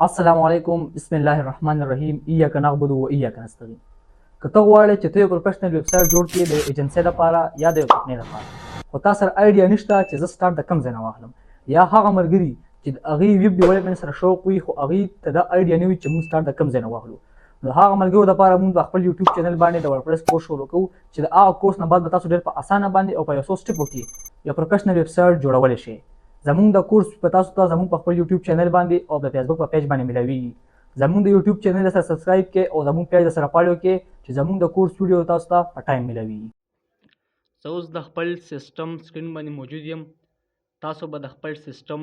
السلام علیکم بسم الله الرحمن الرحیم ایاک نعبد و ایاک نستعین. که ته غواړې چې ته یو پروفیشنل ویب سایټ جوړ کړې د ایجنسۍ لپاره یا د یو کمپنۍ لپاره، خو تا سره آیډیا نشته چې زه سټارټ د کوم ځای نه واخلم، یا هغه ملګري چې د هغې ویب ډیولپمنټ سره شوق وي خو هغوی ته دا آیډیا نه وي چې موږ سټارټ د کوم ځای نه واخلو، نو هغه ملګرو لپاره موږ په خپل یوټیوب چینل باندې د ورډپریس کورس شروع کوو چې د هغه کورس نه بعد به تاسو ډېر په اسانه باندې او په یو څو سټپو کې یو پروفیشنل ویب سایټ جوړولی شئ. زموږ د کورس په تاسو ته زموږ په خپل یوټیوب چینل باندې او د فیسبوک په پیج باندې ملاویږي. زموږ د یوټیوب چینل سره سبسکرایب کړئ او زموږ پیج سره فالو کړئ چې زموږ د کورس ویډیو تاسو ته په ټایم ملاویږي. زه اوس د خپل سیسټم سکرین باندې موجود یم. تاسو به د خپل سیسټم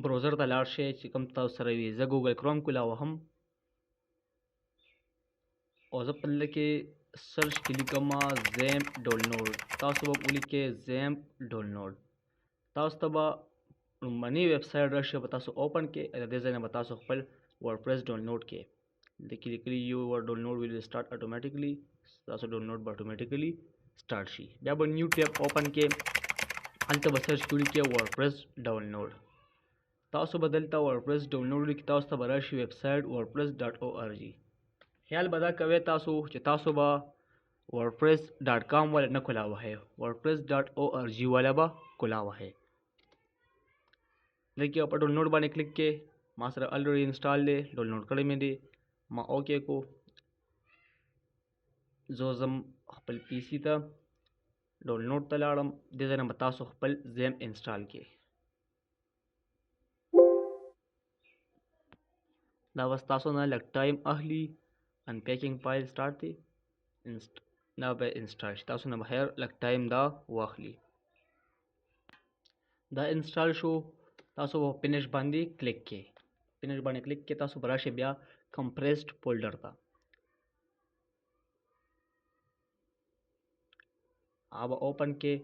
بروزر ته لاړ شئ چې کوم تاسو سره وي. زه ګوګل کروم کولاوهم او زه په دلته کې سرچ کې لیکم زیمپ ډاونلوډ. تاسو به ولیکئ زیمپ ډاونلوډ. تاسو ته به لومړنی ویب سایټ راشي، به تاسو اوپن کړئ. د دې ځای نه به تاسو خپل ورډپریس ډاونلوډ کړئ. دلته کې لیکلي یور ډاونلوډ ویل سټارټ اټومیټیکلی. تاسو ډاونلوډ به اټومیټیکلی سٹارټ شي. بیا به نیو ټیب اوپن کې، هلته به سرچ کوئ کې ورډپریس ډاونلوډ. تاسو به دلته ورډپریس ډاونلوډ ولیکئ. تاسو ته به راشي ویب سایټ ورډپریس ډاټ او ار جي. خیال به دا کوئ تاسو چې تاسو به ورډپریس ډاټ کام والا نه کولاوهئ، ورډپریس ډاټ او ار جي والا به کولاوهئ. دلته کې په ډاونلوډ باندې کلیک کې. ما سره الریډي انسټال دی، ډاونلوډ کړی مې دی. ما اوکې کو. زه ځم خپل پی سي ته، ډاونلوډ ته لاړم. دې ځای نه به تاسو خپل زیم انسټال کړئ. دا بس تاسو نه لږ ټایم اخلي. ان پیکینګ فایل سٹارټ دی، دا به انسټال شي. تاسو نه بهر لږ ټایم دا واخلي. دا انسټال شو. تاسو به فینش باندې کلیک کړئ. فینش باندې کلیک کې تاسو به راشئ بیا کمپریسډ فولډر ته. هغه به اوپن کې.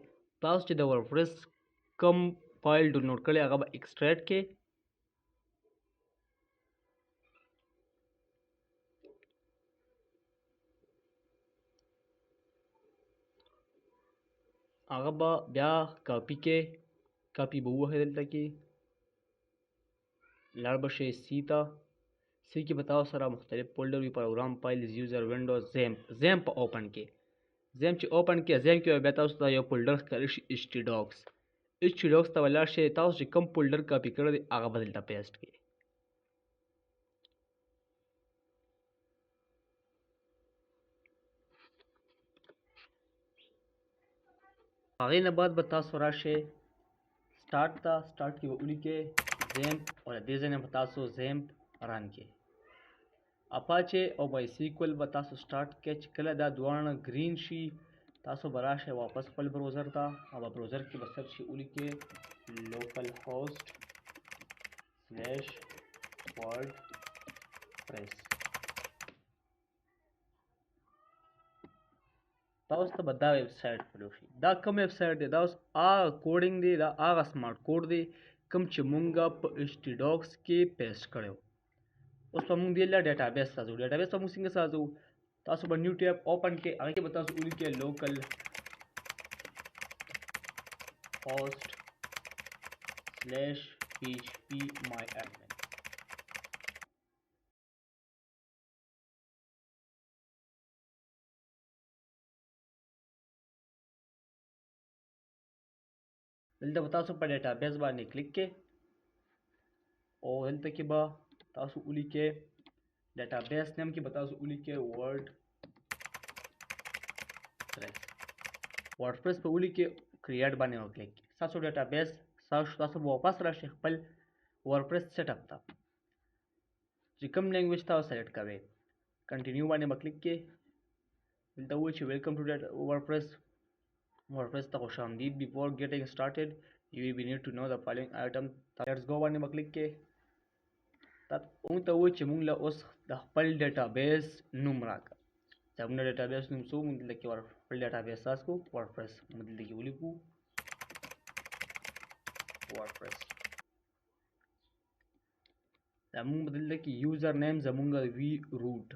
تاسو چې د ورډپریس کم فایل ډاونلوډ کړی هغه به ایکسټریکټ کې. هغه به بیا کاپي کې. کاپي به ووهئ. دلته کې لاړ به شئ سی ته. سی کې به تاسو سره مختلف فولډر وي. پروګرام فایلز یوزر وینډوز زیمپ په اوپن کې. زیمپ چې اوپن کې، زیمپ کې بیا تاسو ته یو فولډر ښکاري شي ایچ ټي ډاکس. ایچ ټي ډاکس ته به لاړ شئ. تاسو چې کوم فولډر کاپي کړی دی هغه به دلته پیسټ کړئ. هغې نه بعد به تاسو راشئ سٹارټ ته. سٹارټ کې به ولیکئ زیمپ او د دې ځای نه به تاسو زیمپ رن کړئ. اپاچې او بایسیکل به تاسو سٹارټ کړئ. چې کله دا دواړه ګرین شي تاسو به راشئ واپس خپل بروزر ته، او په بروزر کې به سرچ ولیکئ لوکل هوسټ سلیش ورډپریس. تاسو ته به دا ویب سایټ فلو شي. دا کوم ویب سایټ دی؟ دا اوس هغه کوډینګ دی، دا هغه سمارټ کوډ دی کوم چې مونږه په ایچ ټي ډاکس کې پیسټ کړی. اوس به مونږ دې له ډیټابیس سازو. ډیټابیس به مونږ څنګه سازو؟ تاسو به نیو ټیب اوپن کې، هغې کې به تاسو ولیکئ لوکل هوسټ سلیش پی ایچ پی مای ایڈمن. دلته به تاسو په ډیټابیس باندې کلیک کې، او دلته کې به تاسو ولیکئ ډیټابیس نیم کې به تاسو ولیکئ ورډپریس په ولیکئ. کریټ باندې وکلیک کړئ. ستاسو ډیټابیس تاسو به واپس راشئ خپل ورډپریس سیټ اپ ته. چې کوم لینګویج تاسو سلیکټ کوئ کنټینیو باندې به کلیک کړئ. دلته وایي چې ویلکم ټو ورډپریس. ورډپریس ته خوش آمدید. بیفور ګیټینګ سٹارټډ یو وی نیډ ټو نو د فالوینګ آیټم. لیټس گو باندې به کلیک کړئ. موږ ته وایي چې موږ له اوس د خپل ډیټابیس نوم راکړه. زموږ د ډیټابیس نوم څه و؟ موږ دلته کې خپل ډیټابیس ساز کړو ورډپریس. موږ دلته کې ولیکو ورډپریس. زموږ دلته کې یوزر نیم زموږ وي روټ.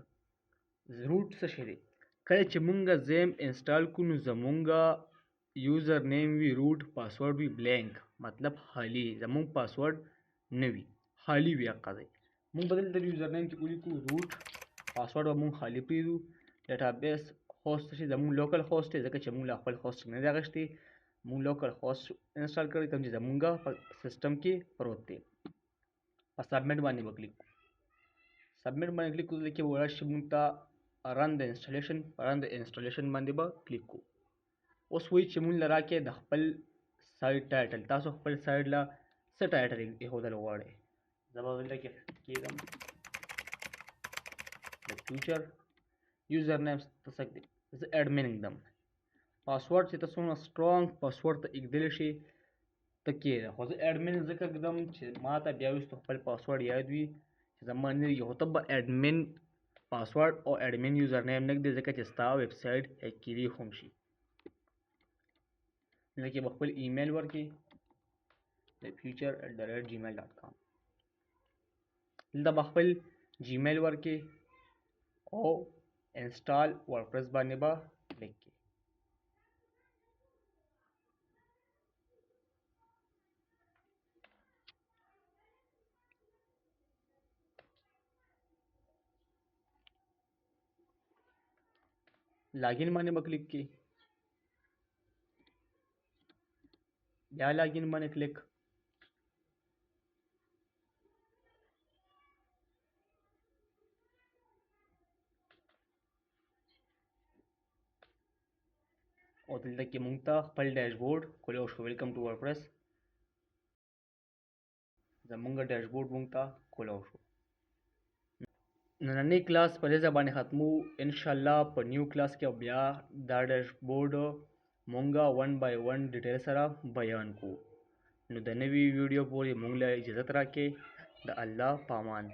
روټ څه شی دی؟ کله چې موږ زیم انسټال کړو نو زموږ یوزر نیم وي روټ، پاسورډ وي بلینک، مطلب خالی. زموږ پاسورډ نه وي، خالی وي. هغه ځای مونږ بدل د یوزر نیم کې ولیکو روټ پاسورډ به مونږ خالی پرېږدو ډیټابیس هوسټ چې زمونږ لوکل هوسټ دی ځکه چې مونږ لا خپل هوسټ نه دی اخیستی مونږ لوکل هوسټ انسټال کړی کوم چې زمونږ په سیسټم کې پروت دی په سبمټ باندې به کلیک کوو سبمټ باندې کلیک کوو کې به راشي مونږ ته رن د انسټالیشن رن د انسټالیشن باندې به کلیک کوو اوس وایي چې مونږ له راکې د خپل سایټ ټایټل تاسو خپل سایټ له څه ټایټل ایښودل غواړئ زه به دلته کې کېږم د فیوچر یوزر نیم ته څه دی زه اډمن ږدم پاسورډ چې ته څومره سټرانګ پاسورډ ته ایږدلی شي ته کېږده خو زه اډمن ځکه ږدم چې ما ته بیا وروسته خپل پاسورډ یاد وي چې زما نه وي خو ته به اډمن پاسورډ او اډمن یوزر نیم نه ږدې ځکه چې ستا ویب سایټ هیک کیدی هم شي دلته کې به خپل ایمیل ورکړې د future@gmail.com دلته به خپل جیمیل ورکړې او انسټال ورډپریس باندې به کلیک کړئ لاګین باندې به کلیک کړئ بیا لاګین باندې کلیک او دلته کې مونږ ته خپل ډیشبورډ کولی شو ویلکم ټو ورډپریس زمونږ ډیشبورډ مونږ ته کولی شو نننی کلاس په دې ځای باندې ختمو انشاءالله په نیو کلاس کې بیا دا ډیشبورډ مونږه 1 by 1 ډیټیل سره بیان کوو نو د نوي ویډیو پورې مونږ له اجازت راکړئ د الله پامان